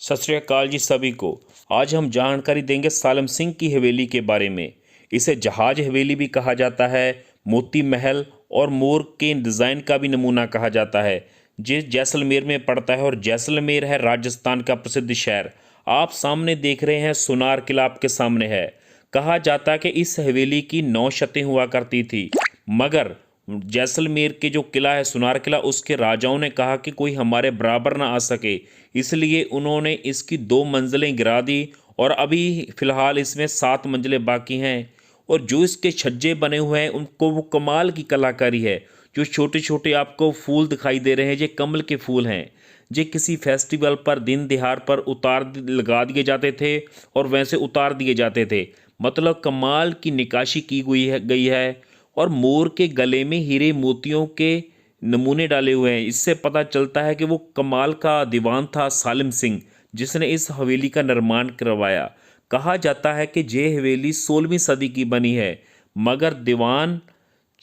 सत श्री अकाल जी सभी को। आज हम जानकारी देंगे सालम सिंह की हवेली के बारे में। इसे जहाज हवेली भी कहा जाता है, मोती महल और मोर के डिज़ाइन का भी नमूना कहा जाता है। जिस जैसलमेर में पड़ता है और जैसलमेर है राजस्थान का प्रसिद्ध शहर। आप सामने देख रहे हैं सुनार किला आपके सामने है। कहा जाता है कि इस हवेली की 9 छतें हुआ करती थी, मगर जैसलमेर के जो किला है सुनार किला, उसके राजाओं ने कहा कि कोई हमारे बराबर ना आ सके, इसलिए उन्होंने इसकी 2 मंजिलें गिरा दी और अभी फ़िलहाल इसमें 7 मंजिलें बाकी हैं। और जो इसके छज्जे बने हुए हैं उनको वो कमाल की कलाकारी है। जो छोटे छोटे आपको फूल दिखाई दे रहे हैं ये कमल के फूल हैं। ये किसी फेस्टिवल पर दिन तिहार पर लगा दिए जाते थे और वैसे उतार दिए जाते थे। मतलब कमाल की निकाशी की गई है। और मोर के गले में हीरे मोतियों के नमूने डाले हुए हैं। इससे पता चलता है कि वो कमाल का दीवान था सालिम सिंह, जिसने इस हवेली का निर्माण करवाया। कहा जाता है कि ये हवेली 16वीं सदी की बनी है, मगर दीवान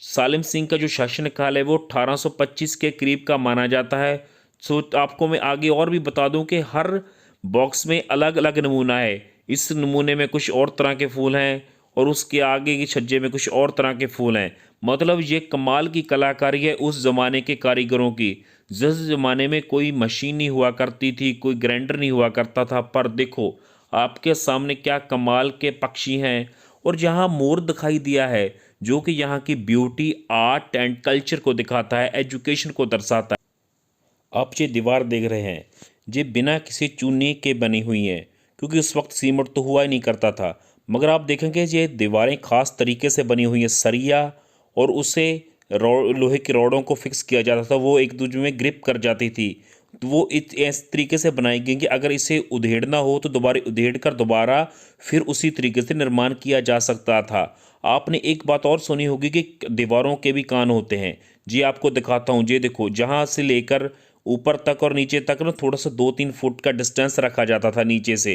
सालिम सिंह का जो शासनकाल है वो 1825 के करीब का माना जाता है। सो आपको मैं आगे और भी बता दूं कि हर बॉक्स में अलग अलग नमूना है। इस नमूने में कुछ और तरह के फूल हैं और उसके आगे की छज्जे में कुछ और तरह के फूल हैं। मतलब ये कमाल की कलाकारी है उस ज़माने के कारीगरों की। जिस ज़माने में कोई मशीन नहीं हुआ करती थी, कोई ग्राइंडर नहीं हुआ करता था, पर देखो आपके सामने क्या कमाल के पक्षी हैं। और जहाँ मोर दिखाई दिया है जो कि यहाँ की ब्यूटी, आर्ट एंड कल्चर को दिखाता है, एजुकेशन को दर्शाता है। आप ये दीवार देख रहे हैं, ये बिना किसी चूने के बनी हुई हैं, क्योंकि उस वक्त सीमेंट तो हुआ ही नहीं करता था। मगर आप देखेंगे ये दीवारें खास तरीके से बनी हुई हैं, सरिया और उसे लोहे की रॉडों को फिक्स किया जाता था, वो एक दूसरे में ग्रिप कर जाती थी। तो वो इस तरीके से बनाई गई कि अगर इसे उधेड़ना हो तो दोबारा उधेड़ कर दोबारा फिर उसी तरीके से निर्माण किया जा सकता था। आपने एक बात और सुनी होगी कि दीवारों के भी कान होते हैं। जी आपको दिखाता हूँ, ये देखो, जहाँ से लेकर ऊपर तक और नीचे तक ना थोड़ा सा 2-3 फुट का डिस्टेंस रखा जाता था नीचे से,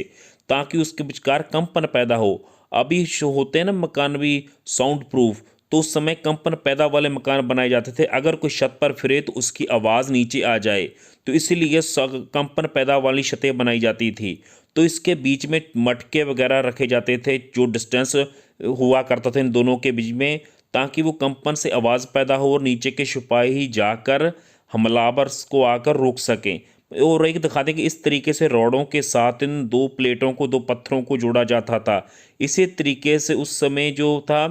ताकि उसके विचकार कंपन पैदा हो। अभी जो होते हैं ना मकान भी साउंड प्रूफ, तो उस समय कंपन पैदा वाले मकान बनाए जाते थे। अगर कोई छत पर फिरे तो उसकी आवाज़ नीचे आ जाए, तो इसीलिए कंपन पैदा वाली छतें बनाई जाती थी। तो इसके बीच में मटके वगैरह रखे जाते थे, जो डिस्टेंस हुआ करता था इन दोनों के बीच में, ताकि वो कंपन से आवाज़ पैदा हो और नीचे के सिपाही जाकर हमलावर को आकर रोक सकें। और एक दिखा दें कि इस तरीके से रॉडों के साथ इन 2 प्लेटों को, 2 पत्थरों को जोड़ा जाता था। इसी तरीके से उस समय जो था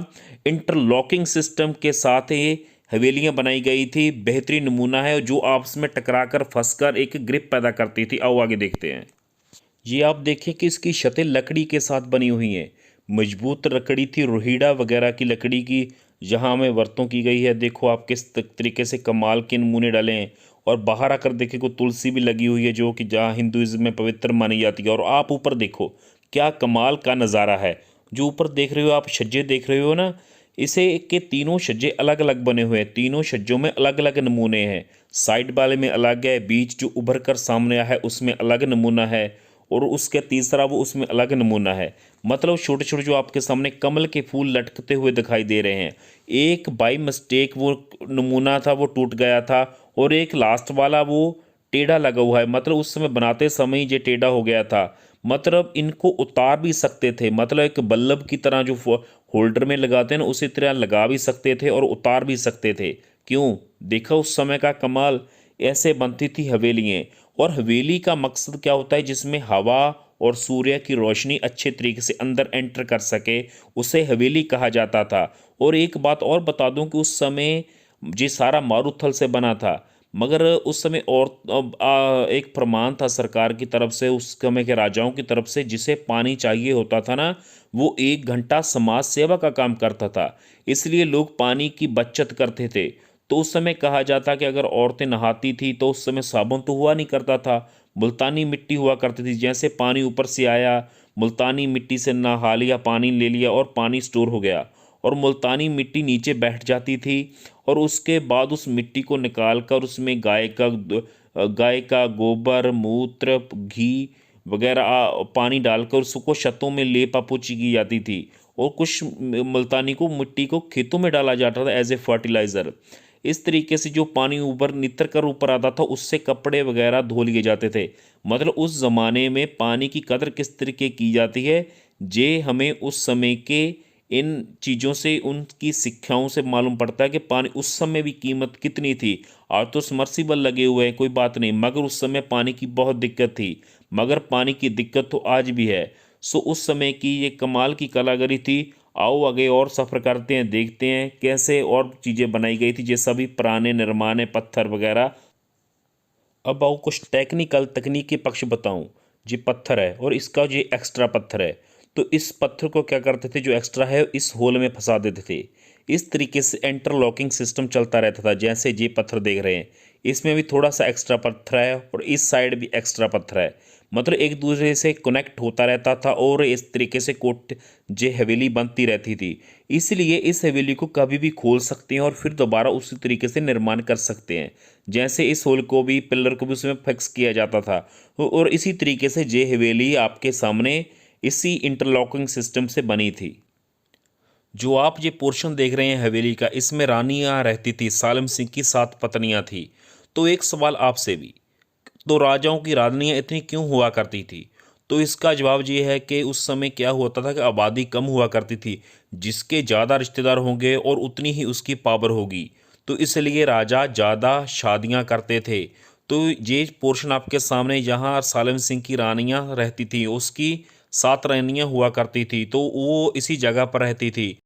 इंटरलॉकिंग सिस्टम के साथ ये हवेलियां बनाई गई थी। बेहतरीन नमूना है जो आपस में टकराकर फंसकर एक ग्रिप पैदा करती थी। आओ आगे देखते हैं। ये आप देखिए कि इसकी छतें लकड़ी के साथ बनी हुई हैं। मजबूत लकड़ी थी, रोहीड़ा वगैरह की लकड़ी की, जहाँ हमें वर्तों की गई है। देखो आप किस तरीके से कमाल के नमूने डाले हैं। और बाहर आकर देखिए को तुलसी भी लगी हुई है, जो कि जहाँ हिंदुइज्म में पवित्र मानी जाती है। और आप ऊपर देखो क्या कमाल का नज़ारा है। जो ऊपर देख रहे हो आप, छज्जे देख रहे हो ना, इसे के तीनों छज्जे अलग अलग बने हुए हैं। तीनों छज्जों में अलग अलग नमूने हैं। साइड वाले में अलग है, बीच जो उभर कर सामने आया है उसमें अलग नमूना है, और उसके तीसरा वो उसमें अलग नमूना है। मतलब छोटे छोटे जो आपके सामने कमल के फूल लटकते हुए दिखाई दे रहे हैं। एक बाई मिस्टेक वो नमूना था वो टूट गया था, और एक लास्ट वाला वो टेढ़ा लगा हुआ है। मतलब उस समय बनाते समय ये टेढ़ा हो गया था। मतलब इनको उतार भी सकते थे, मतलब एक बल्लभ की तरह जो होल्डर में लगाते हैं ना, उसी तरह लगा भी सकते थे और उतार भी सकते थे। क्यों? देखा उस समय का कमाल। ऐसे बनती थी हवेलियाँ। और हवेली का मकसद क्या होता है? जिसमें हवा और सूर्य की रोशनी अच्छे तरीके से अंदर एंटर कर सके, उसे हवेली कहा जाता था। और एक बात और बता दूं कि उस समय ये सारा मारूथल से बना था, मगर उस समय और एक फरमान था सरकार की तरफ से, उस समय के राजाओं की तरफ से, जिसे पानी चाहिए होता था ना, वो 1 घंटा समाज सेवा का काम करता था। इसलिए लोग पानी की बचत करते थे। तो उस समय कहा जाता कि अगर औरतें नहाती थी तो उस समय साबुन तो हुआ नहीं करता था, मुल्तानी मिट्टी हुआ करती थी। जैसे पानी ऊपर से आया, मुल्तानी मिट्टी से नहा लिया, पानी ले लिया और पानी स्टोर हो गया, और मुल्तानी मिट्टी नीचे बैठ जाती थी। और उसके बाद उस मिट्टी को निकाल कर उसमें गाय का गोबर, मूत्र, घी वगैरह पानी डालकर उसको छतों में लेपा पोछी की जाती थी। और कुछ मुल्तानी को, मिट्टी को खेतों में डाला जाता था एज ए फर्टिलाइज़र। इस तरीके से जो पानी ऊपर नितर कर ऊपर आता था उससे कपड़े वगैरह धो लिए जाते थे। मतलब उस ज़माने में पानी की कदर किस तरीके की जाती है, ये हमें उस समय के इन चीज़ों से, उनकी शिक्षाओं से मालूम पड़ता है कि पानी उस समय भी कीमत कितनी थी। आज तो सबमर्सिबल लगे हुए हैं, कोई बात नहीं, मगर उस समय पानी की बहुत दिक्कत थी। मगर पानी की दिक्कत तो आज भी है। सो उस समय की ये कमाल की कारीगरी थी। आओ आगे और सफ़र करते हैं, देखते हैं कैसे और चीज़ें बनाई गई थी, ये सभी पुराने निर्माण है, पत्थर वगैरह। अब आओ कुछ टेक्निकल तकनीकी पक्ष बताऊं। ये पत्थर है और इसका ये एक्स्ट्रा पत्थर है। तो इस पत्थर को क्या करते थे, जो एक्स्ट्रा है इस होल में फंसा देते थे। इस तरीके से इंटरलॉकिंग सिस्टम चलता रहता था। जैसे ये पत्थर देख रहे हैं, इसमें भी थोड़ा सा एक्स्ट्रा पत्थर है और इस साइड भी एक्स्ट्रा पत्थर है। मतलब एक दूसरे से कनेक्ट होता रहता था और इस तरीके से कोट ये हवेली बनती रहती थी। इसलिए इस हवेली को कभी भी खोल सकते हैं और फिर दोबारा उसी तरीके से निर्माण कर सकते हैं। जैसे इस होल को भी, पिलर को भी उसमें फिक्स किया जाता था। और इसी तरीके से ये हवेली आपके सामने इसी इंटरलॉकिंग सिस्टम से बनी थी। जो आप ये पोर्शन देख रहे हैं हवेली का, इसमें रानियां रहती थी। सालिम सिंह की 7 पत्नियां थी। तो एक सवाल आपसे भी, तो राजाओं की रानियां इतनी क्यों हुआ करती थी? तो इसका जवाब ये है कि उस समय क्या होता था कि आबादी कम हुआ करती थी। जिसके ज़्यादा रिश्तेदार होंगे और उतनी ही उसकी पावर होगी। तो इसलिए राजा ज़्यादा शादियां करते थे। तो ये पोर्शन आपके सामने, यहाँ सालिम सिंह की रानियां रहती थी, उसकी 7 रानियां हुआ करती थी, तो वो इसी जगह पर रहती थी।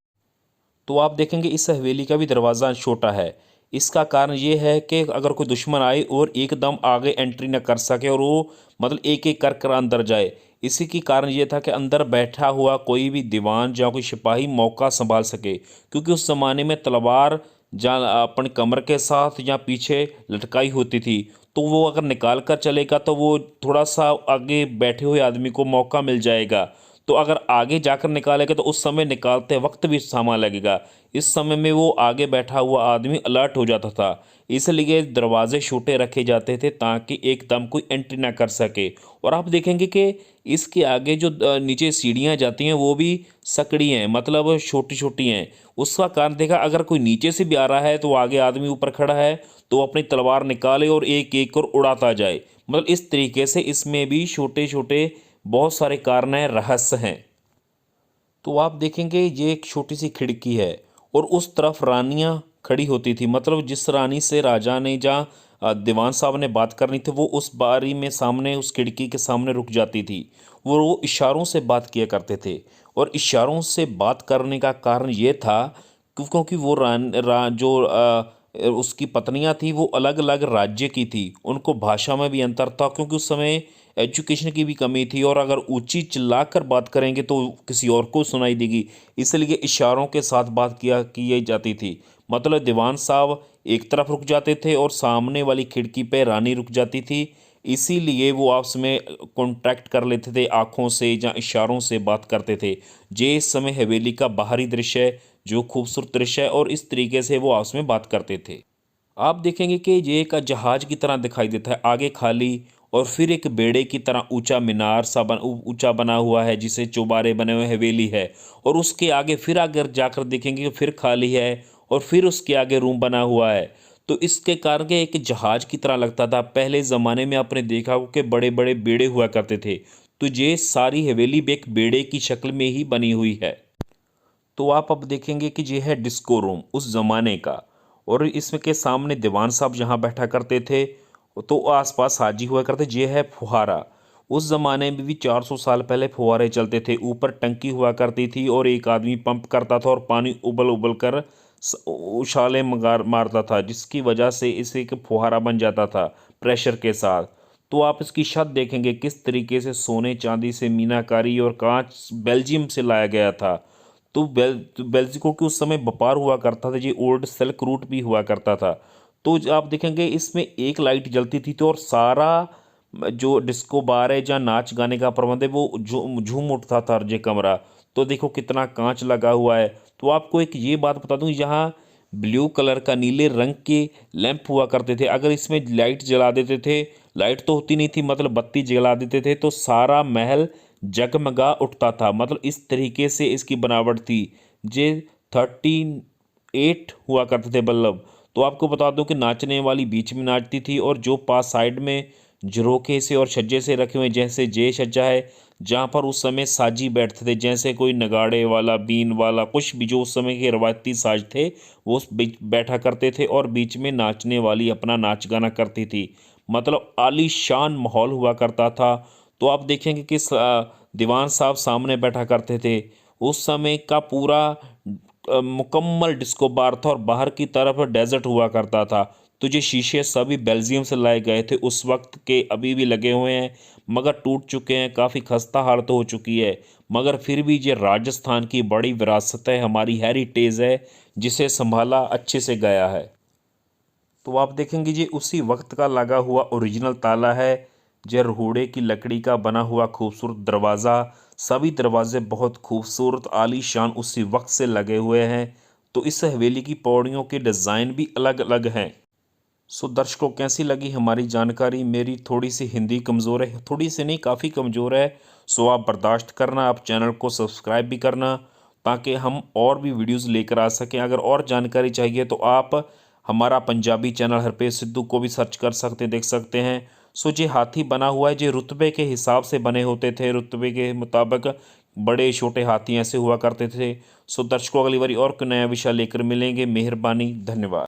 तो आप देखेंगे इस हवेली का भी दरवाज़ा छोटा है। इसका कारण ये है कि अगर कोई दुश्मन आए और एकदम आगे एंट्री न कर सके और वो मतलब एक एक कर कर अंदर जाए। इसी की कारण ये था कि अंदर बैठा हुआ कोई भी दीवान या कोई सिपाही मौका संभाल सके, क्योंकि उस ज़माने में तलवार या अपने कमर के साथ या पीछे लटकाई होती थी। तो वो अगर निकाल कर चलेगा तो वो थोड़ा सा आगे बैठे हुए आदमी को मौका मिल जाएगा। तो अगर आगे जाकर निकालेगा तो उस समय निकालते वक्त भी सामान लगेगा। इस समय में वो आगे बैठा हुआ आदमी अलर्ट हो जाता था। इसलिए दरवाजे छोटे रखे जाते थे ताकि एकदम कोई एंट्री ना कर सके। और आप देखेंगे कि इसके आगे जो नीचे सीढ़ियाँ जाती हैं वो भी सकड़ी हैं, मतलब छोटी छोटी हैं। उसका कारण देखा, अगर कोई नीचे से भी आ रहा है तो आगे आदमी ऊपर खड़ा है तो अपनी तलवार निकाले और एक एक और उड़ाता जाए। मतलब इस तरीके से इसमें भी छोटे छोटे बहुत सारे कारण हैं, रहस्य हैं। तो आप देखेंगे ये एक छोटी सी खिड़की है और उस तरफ रानियां खड़ी होती थी। मतलब जिस रानी से राजा ने जहाँ दीवान साहब ने बात करनी थी, वो उस बारी में सामने उस खिड़की के सामने रुक जाती थी। वो इशारों से बात किया करते थे। और इशारों से बात करने का कारण ये था क्योंकि वो जो उसकी पत्नियां थी वो अलग अलग राज्य की थी। उनको भाषा में भी अंतर था, क्योंकि उस समय एजुकेशन की भी कमी थी और अगर ऊंची चिल्लाकर बात करेंगे तो किसी और को सुनाई देगी। इसलिए इशारों के साथ बात किया की जाती थी। मतलब दीवान साहब एक तरफ रुक जाते थे और सामने वाली खिड़की पे रानी रुक जाती थी। इसीलिए वो आपस में कॉन्टैक्ट कर लेते थे, आँखों से या इशारों से बात करते थे। ये इस समय हवेली का बाहरी दृश्य है, जो खूबसूरत दृश्य है, और इस तरीके से वो आपस में बात करते थे। आप देखेंगे कि ये एक जहाज की तरह दिखाई देता है, आगे खाली और फिर एक बेड़े की तरह ऊंचा मीनार सा ऊंचा बना हुआ है, जिसे चौबारे बने हुए हवेली है। और उसके आगे फिर अगर जाकर देखेंगे फिर खाली है और फिर उसके आगे रूम बना हुआ है। तो इसके कारण के एक जहाज की तरह लगता था। पहले ज़माने में आपने देखा हो कि बड़े बड़े बेड़े हुआ करते थे। तो ये सारी हवेली भी एक बेड़े की शक्ल में ही बनी हुई है। तो आप अब देखेंगे कि ये है डिस्को रूम उस ज़माने का। और इसमें के सामने दीवान साहब जहाँ बैठा करते थे तो आसपास हाजी हुआ करते। ये है फुहारा। उस ज़माने में भी 400 साल पहले फुहारे चलते थे। ऊपर टंकी हुआ करती थी और एक आदमी पंप करता था और पानी उबल उबल कर उछाले मारता था, जिसकी वजह से इसे एक फुहारा बन जाता था प्रेशर के साथ। तो आप इसकी छत देखेंगे किस तरीके से सोने चांदी से मीनाकारी और कांच बेल्जियम से लाया गया था। तो बेल्जिको के उस समय व्यापार हुआ करता था। ये ओल्ड सिल्क रूट भी हुआ करता था। तो आप देखेंगे इसमें एक लाइट जलती थी तो और सारा जो डिस्को बार है जहाँ नाच गाने का प्रबंध है वो झूम उठता था ये कमरा। तो देखो कितना कांच लगा हुआ है। तो आपको एक ये बात बता दूं, यहाँ ब्लू कलर का नीले रंग के लैंप हुआ करते थे। अगर इसमें लाइट जला देते थे, लाइट तो होती नहीं थी, मतलब बत्ती जला देते थे, तो सारा महल जगमगा उठता था। मतलब इस तरीके से इसकी बनावट थी। जे 38 हुआ करते थे बल्ब। तो आपको बता दूं कि नाचने वाली बीच में नाचती थी और जो पास साइड में झरोखे से और छज्जे से रखे हुए जैसे जे छज्जा है, जहाँ पर उस समय साजी बैठते थे, जैसे कोई नगाड़े वाला, बीन वाला, कुछ भी जो उस समय के रवायती साज थे वो उस बीच बैठा करते थे और बीच में नाचने वाली अपना नाच गाना करती थी। मतलब आलीशान माहौल हुआ करता था। तो आप देखेंगे कि दीवान साहब सामने बैठा करते थे। उस समय का पूरा मुकम्मल डिस्को बार था और बाहर की तरफ डेजर्ट हुआ करता था। तो ये शीशे सभी बेल्जियम से लाए गए थे, उस वक्त के अभी भी लगे हुए हैं, मगर टूट चुके हैं, काफ़ी खस्ता हालत हो चुकी है। मगर फिर भी ये राजस्थान की बड़ी विरासत है, हमारी हेरिटेज है, जिसे संभाला अच्छे से गया है। तो आप देखेंगे ये उसी वक्त का लगा हुआ ओरिजिनल ताला है। ये रोहड़े की लकड़ी का बना हुआ खूबसूरत दरवाज़ा, सभी दरवाजे बहुत खूबसूरत आलीशान उसी वक्त से लगे हुए हैं। तो इस हवेली की पौड़ियों के डिज़ाइन भी अलग अलग हैं। सो दर्शकों, कैसी लगी हमारी जानकारी? मेरी थोड़ी सी हिंदी कमज़ोर है, थोड़ी सी नहीं काफ़ी कमज़ोर है। सो आप बर्दाश्त करना, आप चैनल को सब्सक्राइब भी करना ताकि हम और भी वीडियोस लेकर आ सकें। अगर और जानकारी चाहिए तो आप हमारा पंजाबी चैनल हरपेश सिद्धू को भी सर्च कर सकते, देख सकते हैं। सो ये हाथी बना हुआ है, ये रुतबे के हिसाब से बने होते थे, रुतबे के मुताबिक बड़े छोटे हाथी ऐसे हुआ करते थे। सो दर्शकों, अगली बारी और कोई नया विषय लेकर मिलेंगे। मेहरबानी, धन्यवाद।